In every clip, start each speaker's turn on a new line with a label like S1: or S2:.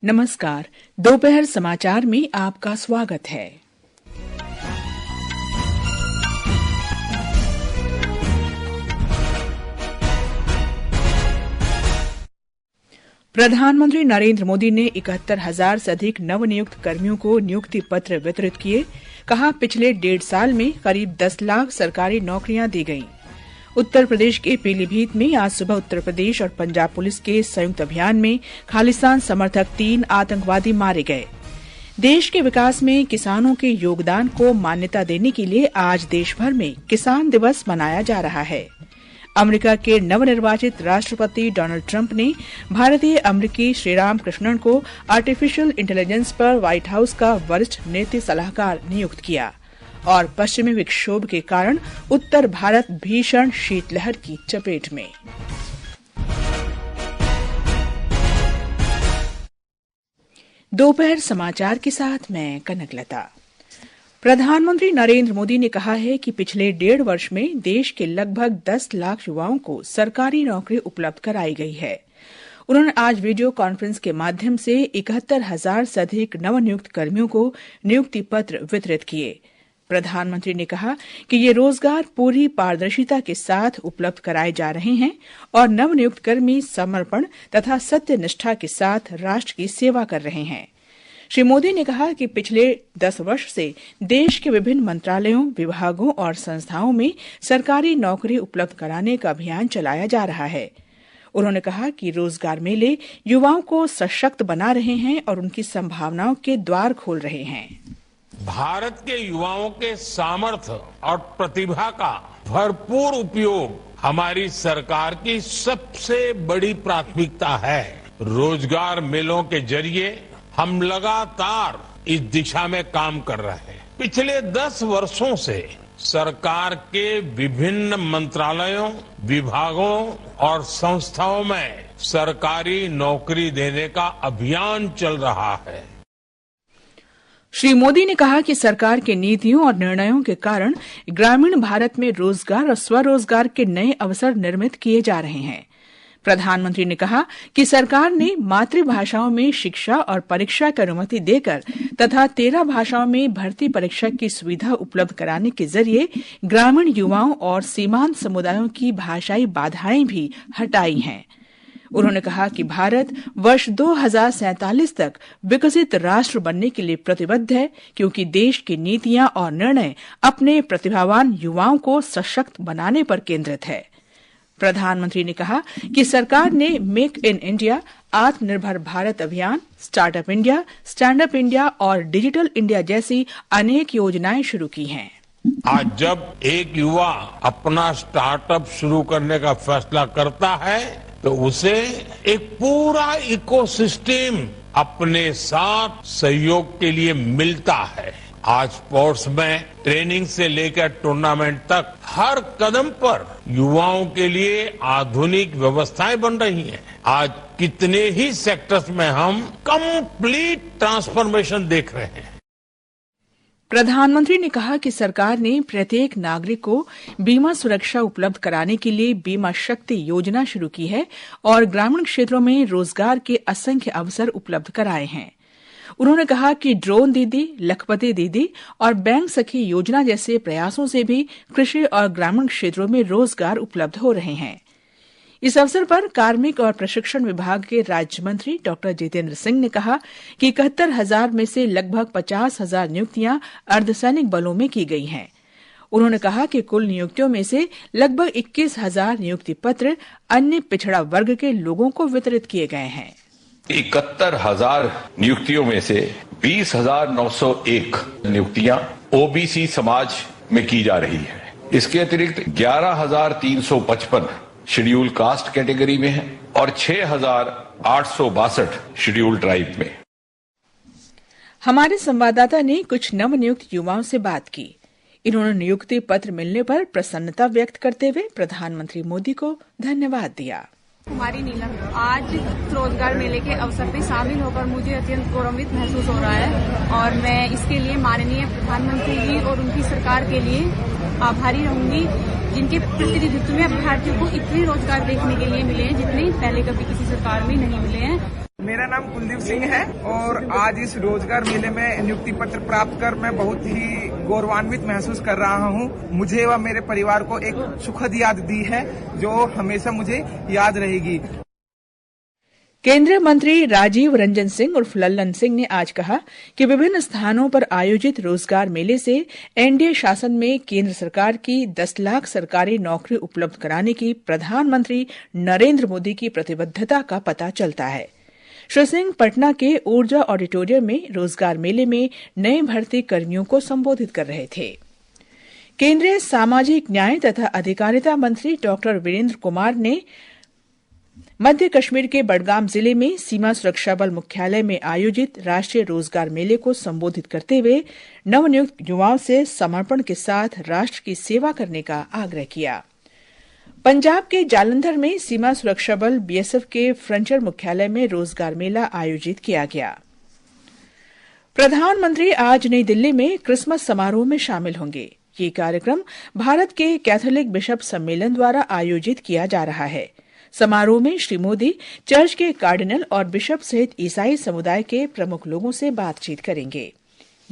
S1: नमस्कार। दोपहर समाचार में आपका स्वागत है। प्रधानमंत्री नरेंद्र मोदी ने 71,000 से अधिक नवनियुक्त कर्मियों को नियुक्ति पत्र वितरित किए। कहा, पिछले 1.5 साल में करीब 10 लाख सरकारी नौकरियां दी गईं। उत्तर प्रदेश के पीलीभीत में आज सुबह उत्तर प्रदेश और पंजाब पुलिस के संयुक्त अभियान में खालिस्तान समर्थक 3 आतंकवादी मारे गए। देश के विकास में किसानों के योगदान को मान्यता देने के लिए आज देश भर में किसान दिवस मनाया जा रहा है। अमेरिका के नवनिर्वाचित राष्ट्रपति डोनाल्ड ट्रंप ने भारतीय अमेरिकी श्रीराम कृष्णन को आर्टिफिशियल इंटेलिजेंस पर व्हाइट हाउस का वरिष्ठ नीति सलाहकार नियुक्त किया। और पश्चिमी विक्षोभ के कारण उत्तर भारत भीषण शीतलहर की चपेट में। दोपहर समाचार के साथ मैं कनकलता। प्रधानमंत्री नरेंद्र मोदी ने कहा है कि पिछले 1.5 वर्ष में देश के लगभग 10 लाख युवाओं को सरकारी नौकरी उपलब्ध कराई गई है। उन्होंने आज वीडियो कॉन्फ्रेंस के माध्यम से 71,000 से अधिक नवनियुक्त कर्मियों को नियुक्ति पत्र वितरित किए। प्रधानमंत्री ने कहा कि ये रोजगार पूरी पारदर्शिता के साथ उपलब्ध कराए जा रहे हैं और नवनियुक्त कर्मी समर्पण तथा सत्यनिष्ठा के साथ राष्ट्र की सेवा कर रहे हैं। श्री मोदी ने कहा कि पिछले 10 वर्ष से देश के विभिन्न मंत्रालयों, विभागों और संस्थाओं में सरकारी नौकरी उपलब्ध कराने का अभियान चलाया जा रहा है। उन्होंने कहा कि रोजगार मेले युवाओं को सशक्त बना रहे हैं और उनकी संभावनाओं के द्वार खोल रहे हैं।
S2: भारत के युवाओं के सामर्थ्य और प्रतिभा का भरपूर उपयोग हमारी सरकार की सबसे बड़ी प्राथमिकता है। रोजगार मेलों के जरिए हम लगातार इस दिशा में काम कर रहे हैं। पिछले 10 वर्षों से सरकार के विभिन्न मंत्रालयों, विभागों और संस्थाओं में सरकारी नौकरी देने का अभियान चल रहा है।
S1: श्री मोदी ने कहा कि सरकार के नीतियों और निर्णयों के कारण ग्रामीण भारत में रोजगार और स्वरोजगार के नए अवसर निर्मित किए जा रहे हैं। प्रधानमंत्री ने कहा कि सरकार ने मातृभाषाओं में शिक्षा और परीक्षा की अनुमति देकर तथा 13 भाषाओं में भर्ती परीक्षा की सुविधा उपलब्ध कराने के जरिए ग्रामीण युवाओं और सीमांत समुदायों की भाषाई बाधाएं भी हटाई हैं। उन्होंने कहा कि भारत वर्ष 2047 तक विकसित राष्ट्र बनने के लिए प्रतिबद्ध है, क्योंकि देश की नीतियां और निर्णय अपने प्रतिभावान युवाओं को सशक्त बनाने पर केंद्रित है। प्रधानमंत्री ने कहा कि सरकार ने मेक इन इंडिया, आत्मनिर्भर भारत अभियान, startup India, stand up India और डिजिटल इंडिया जैसी अनेक योजनाएं शुरू की हैं।
S2: आज जब एक युवा अपना स्टार्टअप शुरू करने का फैसला करता है तो उसे एक पूरा इकोसिस्टम अपने साथ सहयोग के लिए मिलता है। आज स्पोर्ट्स में ट्रेनिंग से लेकर टूर्नामेंट तक हर कदम पर युवाओं के लिए आधुनिक व्यवस्थाएं बन रही हैं। आज कितने ही सेक्टर्स में हम कंप्लीट ट्रांसफॉर्मेशन देख रहे हैं।
S1: प्रधानमंत्री ने कहा कि सरकार ने प्रत्येक नागरिक को बीमा सुरक्षा उपलब्ध कराने के लिए बीमा शक्ति योजना शुरू की है और ग्रामीण क्षेत्रों में रोजगार के असंख्य अवसर उपलब्ध कराए हैं। उन्होंने कहा कि ड्रोन दीदी, लखपति दीदी और बैंक सखी योजना जैसे प्रयासों से भी कृषि और ग्रामीण क्षेत्रों में रोजगार उपलब्ध हो रहे हैं। इस अवसर पर कार्मिक और प्रशिक्षण विभाग के राज्य मंत्री डॉक्टर जितेंद्र सिंह ने कहा कि 71,000 में से लगभग 50,000 नियुक्तियां अर्धसैनिक बलों में की गई हैं। उन्होंने कहा कि कुल नियुक्तियों में से लगभग 21,000 नियुक्ति पत्र अन्य पिछड़ा वर्ग के लोगों को वितरित किए गए हैं।
S3: 71,000 नियुक्तियों में से 20,901 नियुक्तियां ओबीसी समाज में की जा रही है। इसके अतिरिक्त 11,355 शेड्यूल कास्ट कैटेगरी में है और 6,862 शेड्यूल ट्राइब में।
S1: हमारे संवाददाता ने कुछ नवनियुक्त युवाओं से बात की। इन्होंने नियुक्ति पत्र मिलने पर प्रसन्नता व्यक्त करते हुए प्रधानमंत्री मोदी को धन्यवाद दिया।
S4: कुमारी नीलम, आज रोजगार मेले के अवसर पर शामिल होकर मुझे अत्यंत गौरवित महसूस हो रहा है और मैं इसके लिए माननीय प्रधानमंत्री जी और उनकी सरकार के लिए आभारी रहूंगी, जिनके प्रतिनिधित्व में भारतीयों को इतने रोजगार देखने के लिए मिले हैं जितने पहले कभी किसी सरकार में नहीं मिले हैं।
S5: मेरा नाम कुलदीप सिंह है और आज इस रोजगार मेले में नियुक्ति पत्र प्राप्त कर मैं बहुत ही गौरवान्वित महसूस कर रहा हूं। मुझे व मेरे परिवार को एक सुखद याद दी है जो हमेशा मुझे याद रहेगी।
S1: केंद्रीय मंत्री राजीव रंजन सिंह उर्फ लल्लन सिंह ने आज कहा कि विभिन्न स्थानों पर आयोजित रोजगार मेले से एनडीए शासन में केंद्र सरकार की 10 लाख सरकारी नौकरी उपलब्ध कराने की प्रधानमंत्री नरेंद्र मोदी की प्रतिबद्धता का पता चलता है। श्री सिंह पटना के ऊर्जा ऑडिटोरियम में रोजगार मेले में नए भर्ती कर्मियों को संबोधित कर रहे थे। केंद्रीय सामाजिक न्याय तथा अधिकारिता मंत्री डॉक्टर वीरेंद्र कुमार ने मध्य कश्मीर के बडगाम जिले में सीमा सुरक्षा बल मुख्यालय में आयोजित राष्ट्रीय रोजगार मेले को संबोधित करते हुए नवनियुक्त युवाओं से समर्पण के साथ राष्ट्र की सेवा करने का आग्रह किया। पंजाब के जालंधर में सीमा सुरक्षा बल बीएसएफ के फ्रंटियर मुख्यालय में रोजगार मेला आयोजित किया गया। प्रधानमंत्री आज नई दिल्ली में क्रिसमस समारोह में शामिल होंगे। ये कार्यक्रम भारत के कैथोलिक बिशप सम्मेलन द्वारा आयोजित किया जा रहा है। समारोह में श्री मोदी चर्च के कार्डिनल और बिशप सहित ईसाई समुदाय के प्रमुख लोगों से बातचीत करेंगे।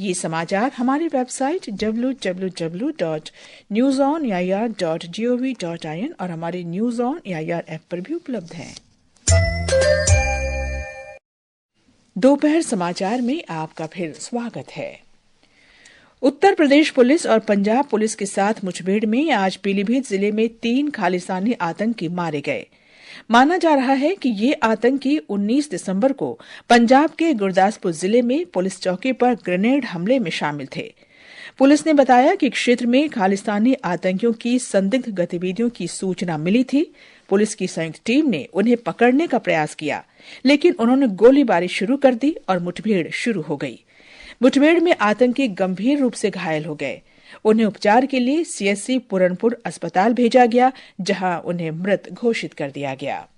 S1: ये समाचार हमारी वेबसाइट www.newsonair.gov.in और हमारे न्यूज ऑन एआईआर ऐप पर भी उपलब्ध हैं। दोपहर समाचार में आपका फिर स्वागत है। उत्तर प्रदेश पुलिस और पंजाब पुलिस के साथ मुठभेड़ में आज पीलीभीत जिले में 3 खालिस्तानी आतंकी मारे गए। माना जा रहा है कि ये आतंकी 19 दिसंबर को पंजाब के गुरदासपुर जिले में पुलिस चौकी पर ग्रेनेड हमले में शामिल थे। पुलिस ने बताया कि क्षेत्र में खालिस्तानी आतंकियों की संदिग्ध गतिविधियों की सूचना मिली थी। पुलिस की संयुक्त टीम ने उन्हें पकड़ने का प्रयास किया, लेकिन उन्होंने गोलीबारी शुरू कर दी और मुठभेड़ शुरू हो गई। मुठभेड़ में आतंकी गंभीर रूप से घायल हो गए। उन्हें उपचार के लिए सीएससी पूरनपुर अस्पताल भेजा गया, जहां उन्हें मृत घोषित कर दिया गया।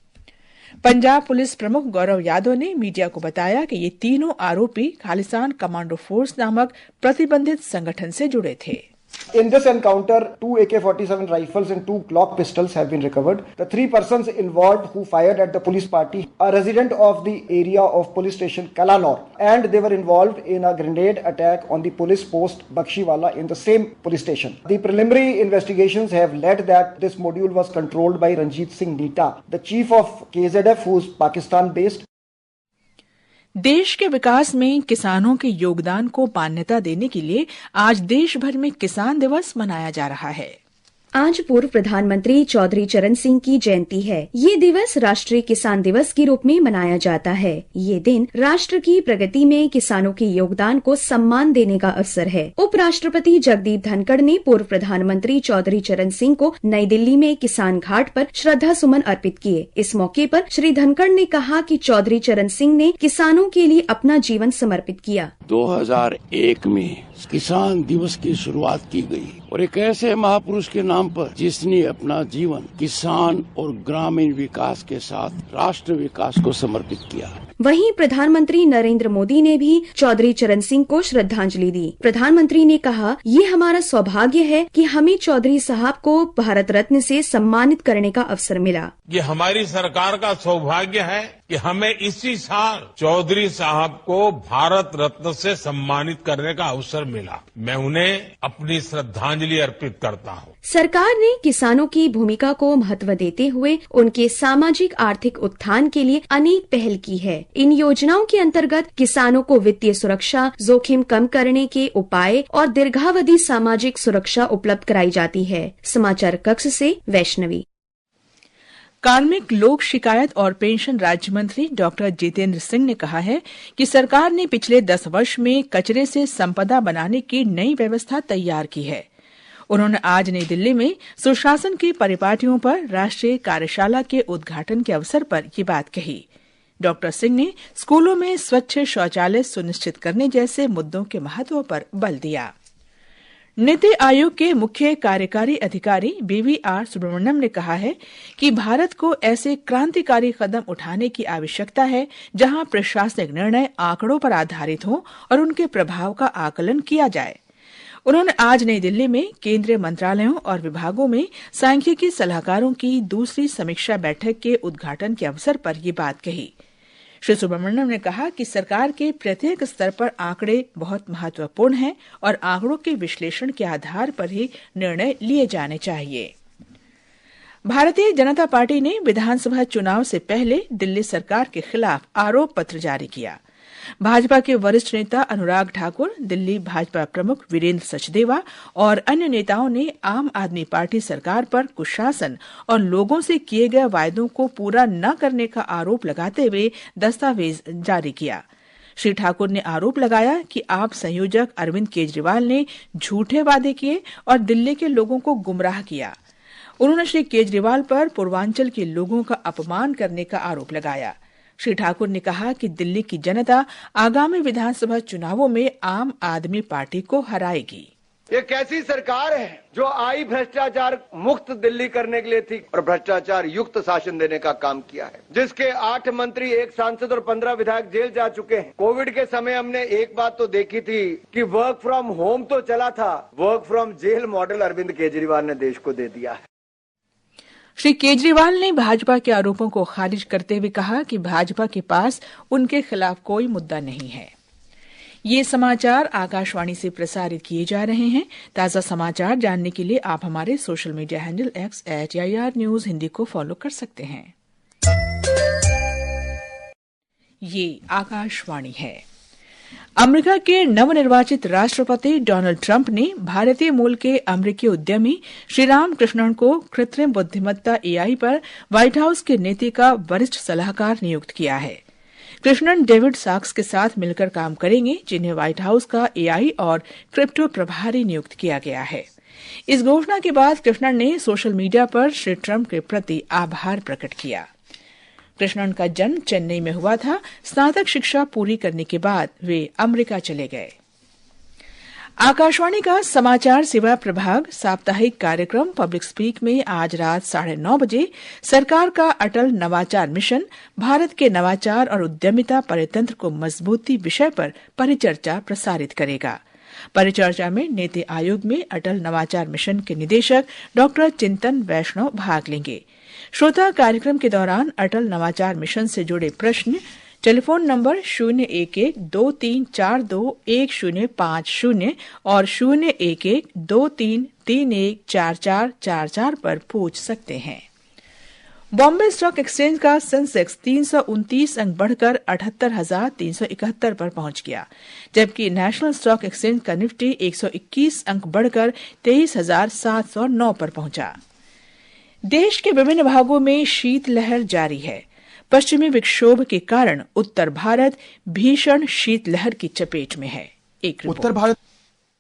S1: पंजाब पुलिस प्रमुख गौरव यादव ने मीडिया को बताया कि ये तीनों आरोपी खालिस्तान कमांडो फोर्स नामक प्रतिबंधित संगठन से जुड़े थे।
S6: In this encounter, 2 AK-47 rifles and 2 Glock pistols have been recovered. The 3 persons involved who fired at the police party are resident of the area of police station Kalanor, and they were involved in a grenade attack on the police post Bakshiwala in the same police station. The preliminary investigations have led that this module was controlled by Ranjit Singh Neeta, the chief of KZF, who is Pakistan based.
S1: देश के विकास में किसानों के योगदान को मान्यता देने के लिए आज देश भर में किसान दिवस मनाया जा रहा है।
S7: आज पूर्व प्रधानमंत्री चौधरी चरण सिंह की जयंती है। ये दिवस राष्ट्रीय किसान दिवस के रूप में मनाया जाता है। ये दिन राष्ट्र की प्रगति में किसानों के योगदान को सम्मान देने का अवसर है। उपराष्ट्रपति जगदीप धनखड़ ने पूर्व प्रधानमंत्री चौधरी चरण सिंह को नई दिल्ली में किसान घाट पर श्रद्धा सुमन अर्पित किए। इस मौके पर श्री धनखड़ ने कहा कि चौधरी चरण सिंह ने किसानों के लिए अपना जीवन समर्पित किया।
S8: 2001 में किसान दिवस की शुरुआत की गई और एक ऐसे महापुरुष के नाम पर जिसने अपना जीवन किसान और ग्रामीण विकास के साथ राष्ट्र विकास को समर्पित किया।
S7: वहीं प्रधानमंत्री नरेंद्र मोदी ने भी चौधरी चरण सिंह को श्रद्धांजलि दी। प्रधानमंत्री ने कहा, ये हमारा सौभाग्य है कि हमें चौधरी साहब को भारत रत्न से सम्मानित करने का अवसर मिला।
S2: ये हमारी सरकार का सौभाग्य है कि हमें इसी साल चौधरी साहब को भारत रत्न से सम्मानित करने का अवसर मिला। मैं उन्हें अपनी श्रद्धांजलि अर्पित करता हूँ।
S7: सरकार ने किसानों की भूमिका को महत्व देते हुए उनके सामाजिक आर्थिक उत्थान के लिए अनेक पहल की है। इन योजनाओं के अंतर्गत किसानों को वित्तीय सुरक्षा, जोखिम कम करने के उपाय और दीर्घावधि सामाजिक सुरक्षा उपलब्ध कराई जाती है। समाचार कक्ष से वैष्णवी।
S1: कार्मिक, लोक शिकायत और पेंशन राज्य मंत्री डॉक्टर जितेंद्र सिंह ने कहा है कि सरकार ने पिछले 10 वर्ष में कचरे से संपदा बनाने की नई व्यवस्था तैयार की है। उन्होंने आज नई दिल्ली में सुशासन की परिपाटियों पर राष्ट्रीय कार्यशाला के उद्घाटन के अवसर पर ये बात कही। डॉक्टर सिंह ने स्कूलों में स्वच्छ शौचालय सुनिश्चित करने जैसे मुद्दों के महत्व पर बल दिया। नीति आयोग के मुख्य कार्यकारी अधिकारी BVR सुब्रमण्यम ने कहा है कि भारत को ऐसे क्रांतिकारी कदम उठाने की आवश्यकता है जहां प्रशासनिक निर्णय आंकड़ों पर आधारित हों और उनके प्रभाव का आकलन किया जाए। उन्होंने आज नई दिल्ली में केंद्रीय मंत्रालयों और विभागों में सांख्यिकी सलाहकारों की दूसरी समीक्षा बैठक के उद्घाटन के अवसर पर ये बात कही। श्री सुब्रमण्यम ने कहा कि सरकार के प्रत्येक स्तर पर आंकड़े बहुत महत्वपूर्ण हैं और आंकड़ों के विश्लेषण के आधार पर ही निर्णय लिए जाने चाहिए। भारतीय जनता पार्टी ने विधानसभा चुनाव से पहले दिल्ली सरकार के खिलाफ आरोप पत्र जारी किया। भाजपा के वरिष्ठ नेता अनुराग ठाकुर, दिल्ली भाजपा प्रमुख वीरेंद्र सचदेवा और अन्य नेताओं ने आम आदमी पार्टी सरकार पर कुशासन और लोगों से किए गए वायदों को पूरा न करने का आरोप लगाते हुए दस्तावेज जारी किया। श्री ठाकुर ने आरोप लगाया कि आप संयोजक अरविंद केजरीवाल ने झूठे वादे किए और दिल्ली के लोगों को गुमराह किया। उन्होंने श्री केजरीवाल पर पूर्वांचल के लोगों का अपमान करने का आरोप लगाया। श्री ठाकुर ने कहा कि दिल्ली की जनता आगामी विधानसभा चुनावों में आम आदमी पार्टी को हराएगी।
S9: ये कैसी सरकार है जो आई भ्रष्टाचार मुक्त दिल्ली करने के लिए थी और भ्रष्टाचार युक्त शासन देने का काम किया है, जिसके 8 मंत्री, 1 सांसद और 15 विधायक जेल जा चुके हैं। कोविड के समय हमने एक बात तो देखी थी कि वर्क फ्रॉम होम तो चला था, work from jail model Arvind Kejriwal ने देश को दे दिया है।
S1: श्री केजरीवाल ने भाजपा के आरोपों को खारिज करते हुए कहा कि भाजपा के पास उनके खिलाफ कोई मुद्दा नहीं है। ये समाचार आकाशवाणी से प्रसारित किए जा रहे हैं। ताजा समाचार जानने के लिए आप हमारे social media handle @AIR News Hindi को फॉलो कर सकते हैं। ये आकाशवाणी है। अमेरिका के नवनिर्वाचित राष्ट्रपति डोनाल्ड ट्रंप ने भारतीय मूल के अमेरिकी उद्यमी श्रीराम कृष्णन को कृत्रिम बुद्धिमत्ता AI पर व्हाइट हाउस के नीति का वरिष्ठ सलाहकार नियुक्त किया है। कृष्णन डेविड साक्स के साथ मिलकर काम करेंगे, जिन्हें व्हाइट हाउस का AI और क्रिप्टो प्रभारी नियुक्त किया गया है। इस घोषणा के बाद कृष्णन ने सोशल मीडिया पर श्री ट्रंप के प्रति आभार प्रकट किया। कृष्णन का जन्म चेन्नई में हुआ था। स्नातक शिक्षा पूरी करने के बाद वे अमेरिका चले गए। आकाशवाणी का समाचार सेवा प्रभाग साप्ताहिक कार्यक्रम पब्लिक स्पीक में आज रात 9:30 बजे सरकार का अटल नवाचार मिशन, भारत के नवाचार और उद्यमिता परितंत्र को मजबूती विषय पर परिचर्चा प्रसारित करेगा। परिचर्चा में नीति आयोग में अटल नवाचार मिशन के निदेशक डॉ चिंतन वैष्णव भाग लेंगे। श्रोता कार्यक्रम के दौरान अटल नवाचार मिशन से जुड़े प्रश्न टेलीफोन नंबर 011-2342-1050 और 011-2331-4444 पर पूछ सकते हैं। बॉम्बे स्टॉक एक्सचेंज का सेंसेक्स 329 अंक बढ़कर 78,371 पर पहुंच गया, जबकि नेशनल स्टॉक एक्सचेंज का निफ्टी 121 अंक बढ़कर 23,709 पर पहुंचा। देश के विभिन्न भागों में शीतलहर जारी है। पश्चिमी विक्षोभ के कारण उत्तर भारत भीषण शीतलहर की चपेट में है।
S10: उत्तर भारत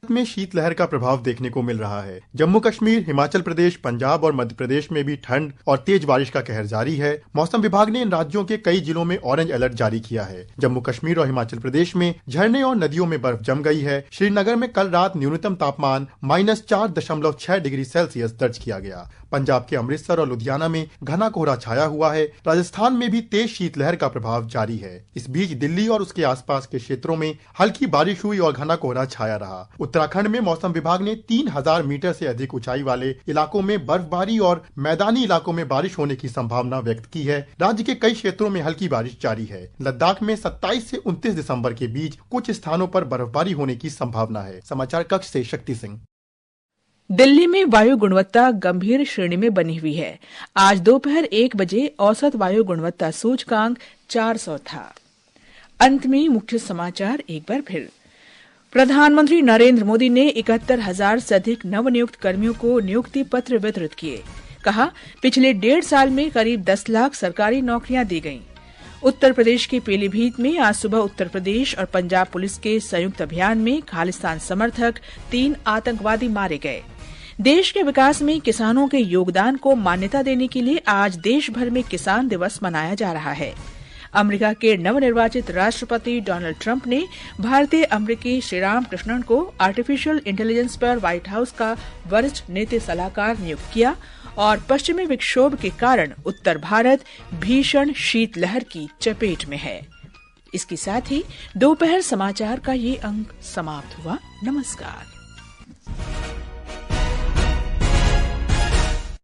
S10: में शीतलहर का प्रभाव देखने को मिल रहा है। जम्मू कश्मीर, हिमाचल प्रदेश, पंजाब और मध्य प्रदेश में भी ठंड और तेज बारिश का कहर जारी है। मौसम विभाग ने इन राज्यों के कई जिलों में ऑरेंज अलर्ट जारी किया है। जम्मू कश्मीर और हिमाचल प्रदेश में झरने और नदियों में बर्फ जम गई है। श्रीनगर में कल रात न्यूनतम तापमान -4.6 डिग्री सेल्सियस दर्ज किया गया। पंजाब के अमृतसर और लुधियाना में घना कोहरा छाया हुआ है। राजस्थान में भी तेज शीतलहर का प्रभाव जारी है। इस बीच दिल्ली और उसके आसपास के क्षेत्रों में हल्की बारिश हुई और घना कोहरा छाया रहा। उत्तराखंड में मौसम विभाग ने 3000 मीटर से अधिक ऊंचाई वाले इलाकों में बर्फबारी और मैदानी इलाकों में बारिश होने की संभावना व्यक्त की है। राज्य के कई क्षेत्रों में हल्की बारिश जारी है। लद्दाख में 27 से 29 दिसंबर के बीच कुछ स्थानों पर बर्फबारी होने की संभावना है। समाचार कक्ष से शक्ति सिंह।
S1: दिल्ली में वायु गुणवत्ता गंभीर श्रेणी में बनी हुई है। आज दोपहर 1 बजे औसत वायु गुणवत्ता सूचकांक 400 था। अंत में मुख्य समाचार एक बार फिर। प्रधानमंत्री नरेंद्र मोदी ने 71,000 से अधिक नवनियुक्त कर्मियों को नियुक्ति पत्र वितरित किए। कहा, पिछले 1.5 साल में करीब 10 लाख सरकारी नौकरियां दी गईं। उत्तर प्रदेश के पीलीभीत में आज सुबह उत्तर प्रदेश और पंजाब पुलिस के संयुक्त अभियान में खालिस्तान समर्थक 3 आतंकवादी मारे गए। देश के विकास में किसानों के योगदान को मान्यता देने के लिए आज देश भर में किसान दिवस मनाया जा रहा है। अमेरिका के नवनिर्वाचित राष्ट्रपति डोनाल्ड ट्रंप ने भारतीय अमेरिकी श्रीराम कृष्णन को आर्टिफिशियल इंटेलिजेंस पर व्हाइट हाउस का वरिष्ठ नीति सलाहकार नियुक्त किया और पश्चिमी विक्षोभ के कारण उत्तर भारत भीषण शीतलहर की चपेट में है। इसके साथ ही दोपहर समाचार का ये अंक समाप्त हुआ। नमस्कार।